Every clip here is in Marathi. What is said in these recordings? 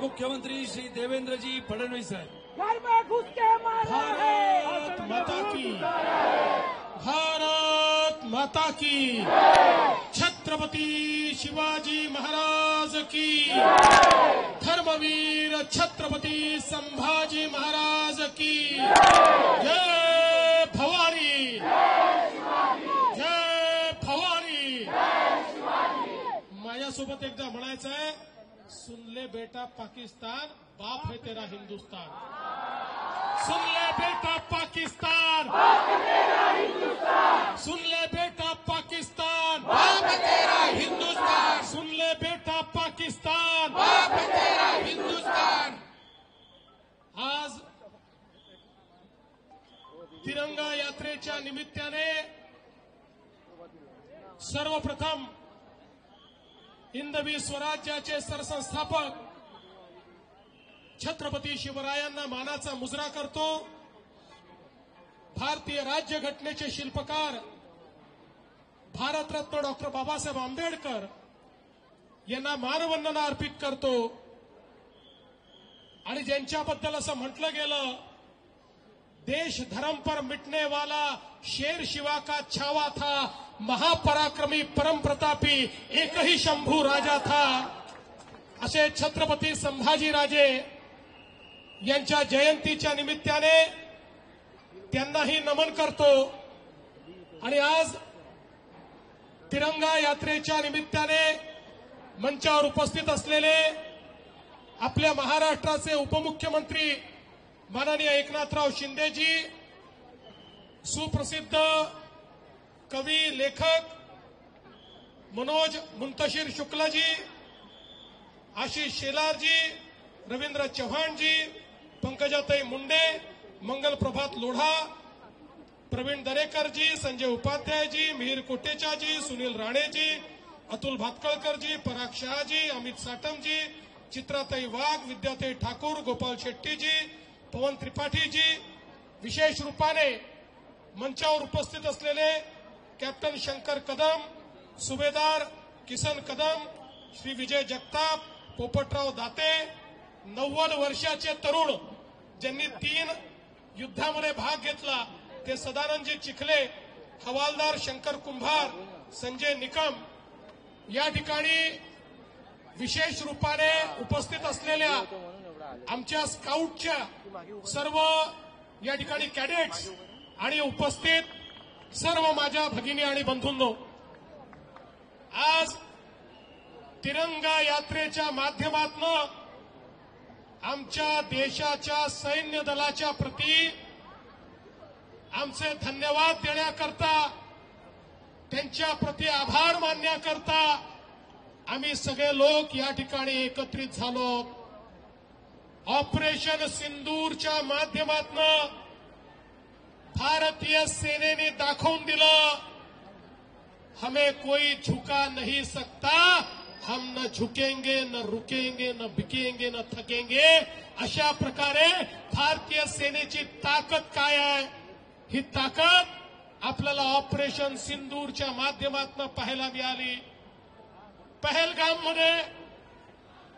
मुख्यमंत्री श्री देवेंद्रजी फडणवीस साहब। घर में घुस के मारा है। भारत माता की, भारत माता की, छत्रपति शिवाजी महाराज की, धर्मवीर छत्रपति संभाजी महाराज की जय भवानी, जय भवानी। माझ्यासोबत एकदा म्हणायचं आहे, सुन ले बेटा पाकिस्तान, बाप है तेरा हिंदुस्तान। सुन ले बेटा पाकिस्तान, बाप है तेरा हिंदुस्तान। सुन ले बेटा पाकिस्तान, बाप है तेरा हिंदुस्तान। सुन ले बेटा पाकिस्तान, बाप है तेरा हिंदुस्तान। आज तिरंगा यात्रेच्या निमित्ताने सर्वप्रथम हिंदवी स्वराज्याचे सरसंस्थापक छत्रपती शिवरायांना मानाचा मुजरा करतो। भारतीय राज्यघटनेचे शिल्पकार भारतरत्न डॉक्टर बाबासाहेब आंबेडकर यांना मानवंदना अर्पित करतो। आणि ज्यांच्याबद्दल असं म्हटलं गेलं, देश धर्म पर मिटने वाला शेर शिवा का छावा था, महापराक्रमी परम प्रतापी एक ही शंभू राजा था, असे छत्रपती संभाजीराजे यांच्या जयंतीच्या निमित्ताने त्यांनाही नमन करतो। आणि आज तिरंगा यात्रेच्या निमित्ताने मंचावर उपस्थित असलेले आपल्या महाराष्ट्राचे उपमुख्यमंत्री माननीय एकनाथराव शिंदेजी, सुप्रसिद्ध कवी लेखक मनोज मुंतशिर शुक्लाजी, आशीष शेलारजी, रवींद्र चव्हाणजी, पंकजाताई मुंडे, मंगल प्रभात लोढा, प्रवीण दरेकरजी, संजय उपाध्यायजी, मिहिर कोटेचाजी, सुनील राणेजी, अतुल भातकळकरजी, पराग शहाजी, अमित साटमजी, चित्राताई वाघ, विद्याताई ठाकूर, गोपाल शेट्टीजी, पवन त्रिपाठीजी, विशेष रूपाने मंचावर उपस्थित असलेले कॅप्टन शंकर कदम, सुभेदार किसन कदम, श्री विजय जगताप, पोपटराव दाते, 90 वर्षाचे तरुण ज्यांनी 3 युद्धामध्ये भाग घेतला ते सदानंदजी चिखले, हवालदार शंकर कुंभार, संजय निकम, या ठिकाणी विशेष रूपाने उपस्थित असलेल्या आमच्या स्काउटच्या सर्व या ठिकाणी कॅडेट्स आणि उपस्थित सर्व माझ्या भगिनी आणि बंधूंनो, आज तिरंगा यात्रेच्या माध्यमातून आमच्या देशाच्या सैन्य दलाच्या प्रती आमचे धन्यवाद देण्याकरता, त्यांच्या प्रती आभार मानण्याकरता आम्ही सगळे लोक या ठिकाणी एकत्रित झालो। ऑपरेशन सिंदूरच्या माध्यमातून भारतीय सेनेने दाखवून दिलं, हमें कोई झुका नहीं सकता, हम न झुकेंगे, न रुकेंगे, न बिकेंगे, न थकेंगे। अशा प्रकारे भारतीय सेनेची ताकद काय आहे, ही ताकद आपल्याला ऑपरेशन सिंदूरच्या माध्यमातून पाहायला मिळाली। पहलगाममध्ये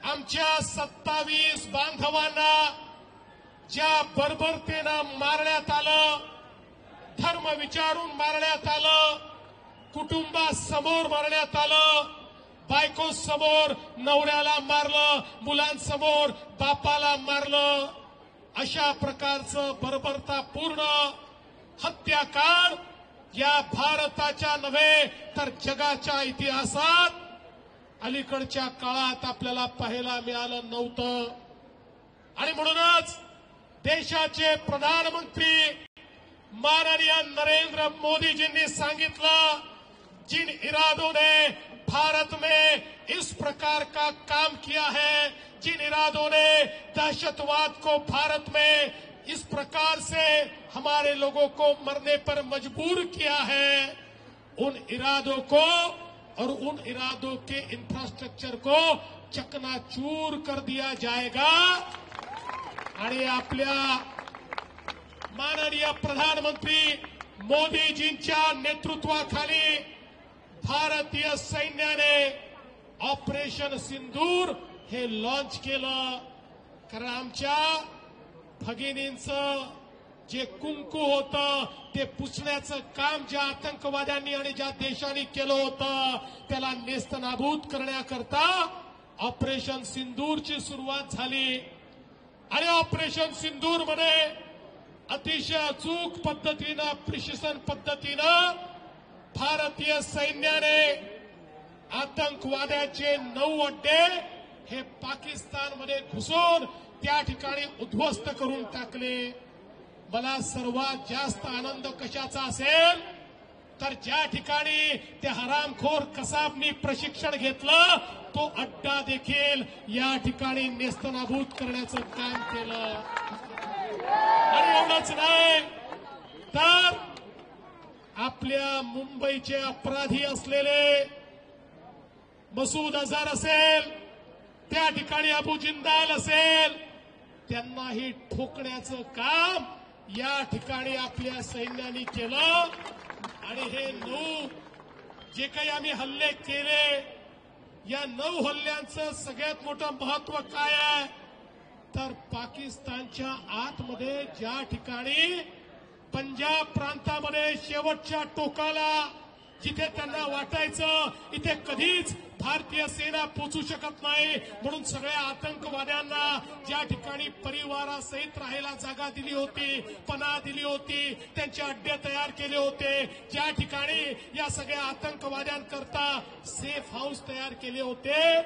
आमच्या 27 बांधवांना ज्या बर्बरतेनं मारण्यात आलं, धर्म विचारून मारण्यात आलं, कुटुंबासमोर मारण्यात आलं, बायको समोर नवऱ्याला मारलं, मुलांसमोर बापाला मारलं, अशा प्रकारचं बर्बरतापूर्ण हत्याकांड या भारताच्या नव्हे तर जगाच्या इतिहासात अलीकडच्या काळात आपल्याला पाहायला मिळालं नव्हतं। आणि म्हणूनच देशाचे प्रधानमंत्री माननीय नरेंद्र मोदीजींनी सांगितलं, जिन इरादों ने भारत में इस प्रकार का काम किया है, जिन इरादों ने दहशतवाद को भारत में इस प्रकार से हमारे लोगों को मरने पर मजबूर किया है, उन इरादों को और उन इरादों के इंफ्रास्ट्रक्चर को चकनाचूर कर दिया जाएगा। आणि आपल्या माननीय प्रधानमंत्री मोदीजींच्या नेतृत्वाखाली भारतीय सैन्याने ऑपरेशन सिंदूर हे लॉन्च केलं। कारण आमच्या भगिनींचं जे कुंकू होतं ते पुसण्याचं काम ज्या आतंकवाद्यांनी आणि ज्या देशांनी केलं होतं त्याला नेस्तनाबूत करण्याकरता ऑपरेशन सिंदूरची सुरुवात झाली. आणि ऑपरेशन सिंदूरमध्ये अतिशय अचूक पद्धतीनं प्रिसिशन पद्धतीनं भारतीय सैन्याने आतंकवाद्याचे 9 अड्डे हे पाकिस्तानमध्ये घुसून त्या ठिकाणी उद्ध्वस्त करून टाकले. मला सर्वात जास्त आनंद कशाचा असेल तर ज्या ठिकाणी ते हरामखोर कसाबनी प्रशिक्षण घेतलं तो अड्डा देखील या ठिकाणी नेस्तनाबूत करण्याचं काम केलं. आणि एवढंच नाही तर आपल्या मुंबईचे अपराधी असलेले मसूद अझहर असेल, त्या ठिकाणी अबू जिंदाल असेल, त्यांनाही ठोकण्याचं काम या ठिकाणी आपल्या सैन्याने केलं. आणि हे 9 जे काही आम्ही हल्ले केले या 9 हल्ल्यांचं सगळ्यात मोठं महत्व काय आहे तर पाकिस्तानच्या आतमध्ये ज्या ठिकाणी पंजाब प्रांतामध्ये शेवटच्या टोकाला जिथे त्यांना वाटायचं इथे कधीच भारतीय सेना पोचू शकत नाही म्हणून सगळ्या आतंकवाद्यांना ज्या ठिकाणी परिवारासहित राहायला जागा दिली होती, पनाह दिली होती, त्यांचे अड्डे तयार केले होते, ज्या ठिकाणी या सगळ्या आतंकवाद्यांकरता सेफ हाऊस तयार केले होते,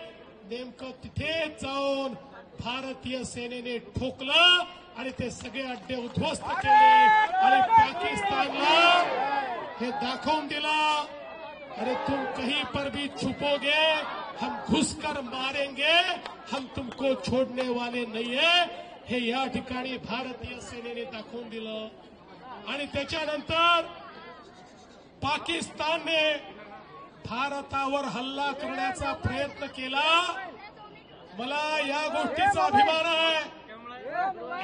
नेमकं तिथे जाऊन भारतीय सेनेने ठोकलं आणि ते सगळे अड्डे उद्ध्वस्त केले. आणि पाकिस्तानला हे दाखवून दिला अरे तुम कहीं पर भी छुपोगे हम घुसकर मारेंगे, हम तुमको छोडने वाले नहीं है. हे या ठिकाणी भारतीय सेनेने दाखवून दिलं. आणि त्याच्यानंतर पाकिस्तानने भारतावर हल्ला करण्याचा प्रयत्न केला. मला या गोष्टीचा अभिमान आहे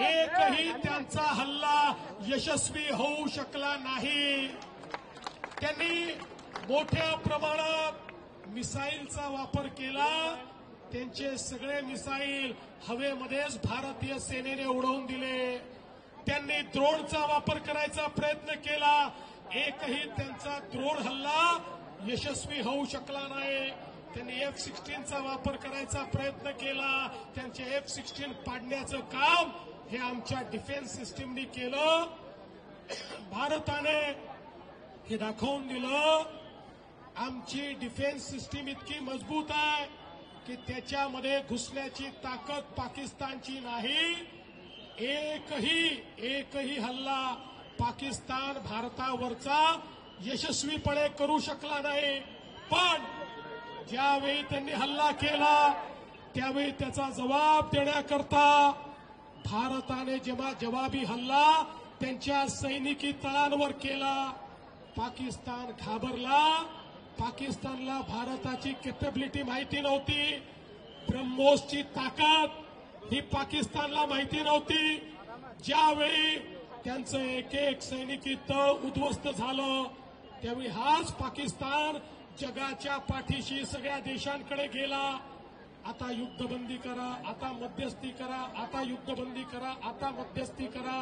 एकही त्यांचा हल्ला यशस्वी होऊ शकला नाही. त्यांनी मोठ्या प्रमाणात मिसाईलचा वापर केला. त्यांचे सगळे मिसाईल हवेमध्येच भारतीय सेनेने उडवून दिले. त्यांनी ड्रोनचा वापर करायचा प्रयत्न केला. एकही त्यांचा ड्रोन हल्ला यशस्वी होऊ शकला नाही. त्यांनी F-16चा वापर करायचा प्रयत्न केला. त्यांचे F-16 पाडण्याचं काम हे आमच्या डिफेन्स सिस्टीमनी केलं. भारताने हे दाखवून दिलं आमची डिफेन्स सिस्टीम इतकी मजबूत आहे की त्याच्यामध्ये घुसण्याची ताकद पाकिस्तानची नाही. एकही हल्ला पाकिस्तान भारतावरचा यशस्वीपणे करू शकला नाही. पण ज्यावेळी त्यांनी हल्ला केला त्यावेळी त्याचा जबाब देण्याकरता भारताने जवाबी हल्ला त्यांच्या सैनिकी तळांवर केला. पाकिस्तान घाबरला. पाकिस्तानला भारताची कॅपेबिलिटी माहिती नव्हती. ब्रह्मोसची ताकद ही पाकिस्तानला माहिती नव्हती. ज्यावेळी त्यांचं एक सैनिकी तळ उद्ध्वस्त झालं त्यावेळी हाच पाकिस्तान जगाच्या पाठीशी सगळ्या देशांकडे गेला. आता युद्धबंदी करा, आता मध्यस्थी करा, आता युद्धबंदी करा, आता मध्यस्थी करा.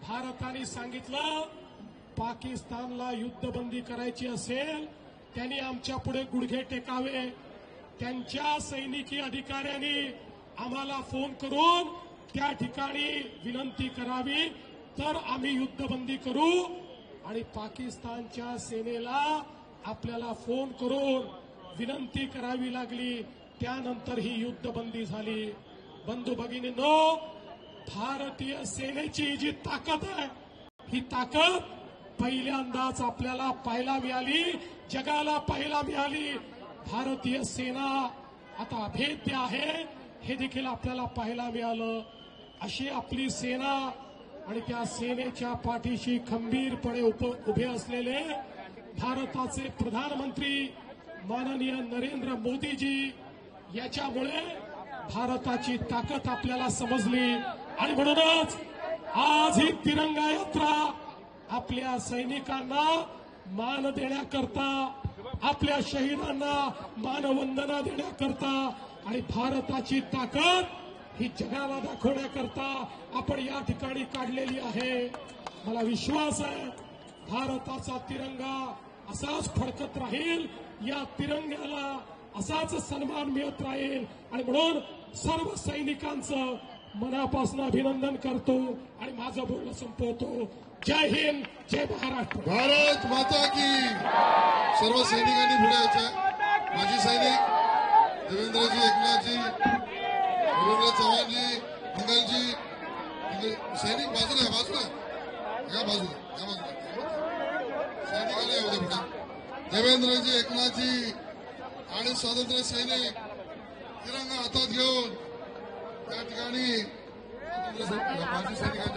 भारताने सांगितलं पाकिस्तानला युद्धबंदी करायची असेल त्यांनी आमच्या पुढे गुडघे टेकावे. त्यांच्या सैनिकी अधिकाऱ्यांनी आम्हाला फोन करून त्या ठिकाणी विनंती करावी तर आम्ही युद्धबंदी करू. आणि पाकिस्तानच्या सेनेला आपल्याला फोन करून विनंती करावी लागली. त्यानंतर ही युद्धबंदी झाली. बंधू भगिनींनो, भारतीय सेनेची जी ताकद आहे ही ताकद पहिल्यांदाच आपल्याला पाहायला मिळाली, जगाला पाहायला मिळाली. भारतीय सेना आता अभेद्य आहे हे देखील आपल्याला पाहायला मिळालं. अशी आपली सेना आणि त्या सेनेच्या पाठीशी खंबीरपणे उभे असलेले भारताचे प्रधानमंत्री माननीय नरेंद्र मोदीजी, याच्यामुळे भारताची ताकद आपल्याला समजली. आणि म्हणूनच आज ही तिरंगा यात्रा आपल्या सैनिकांना मान देण्याकरता, आपल्या शहीदांना मानवंदना देण्याकरता आणि भारताची ताकद ही जगाला दाखवण्याकरता आपण या ठिकाणी काढलेली आहे. मला विश्वास आहे भारताचा तिरंगा असाच फडकत राहील, या तिरंग्याला असाच सन्मान मिळत राहील. आणि म्हणून सर्व सैनिकांचं मनापासून अभिनंदन करतो आणि माझं बोलणं संपवतो. जय हिंद, जय महाराष्ट्र. भारत माता की. सर्व सैनिकांनी पुढे यायचं. माजी सैनिक देवेंद्रजी, एकनाथजी, रवींद्र चव्हाणजी, मंगलजी, सैनिक बाजूला बाजूला या बाजूला या बाजूला सैनिकांना येऊ दे पुढे. देवेंद्रजी, एकनाथजी आणि स्वातंत्र्य सैनिक तिरंगा हातात घेऊन त्या ठिकाणी माजी सैनिकांच्या हातात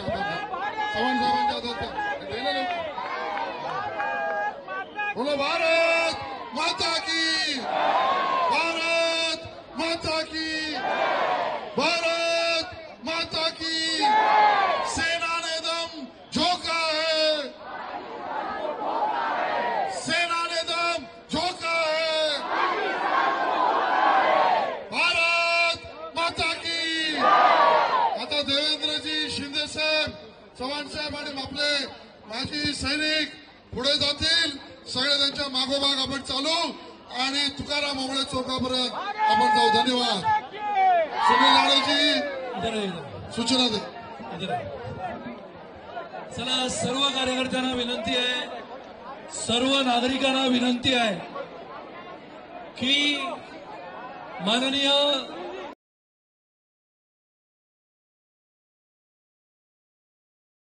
चव्हाण साहेबांच्या हातात बोलो भारत माता की. भारत माता की. भारत माता की. सेना ने दम झोंका है. सेना ने दम झोंका है. भारत माता की. आता देवेंद्रजी, शिंदे साहेब, चव्हाण साहेब आणि आपले माजी सैनिक पुढे जातील. सगळे त्यांच्या मागोमाग आपण चालू आणि तुकाराम ओंबळे चौकापर्यंत आपण जाऊ. धन्यवाद. सुनील लाडेजी सूचना दे. चला, सर्व कार्यकर्त्यांना विनंती आहे, सर्व नागरिकांना विनंती आहे की माननीय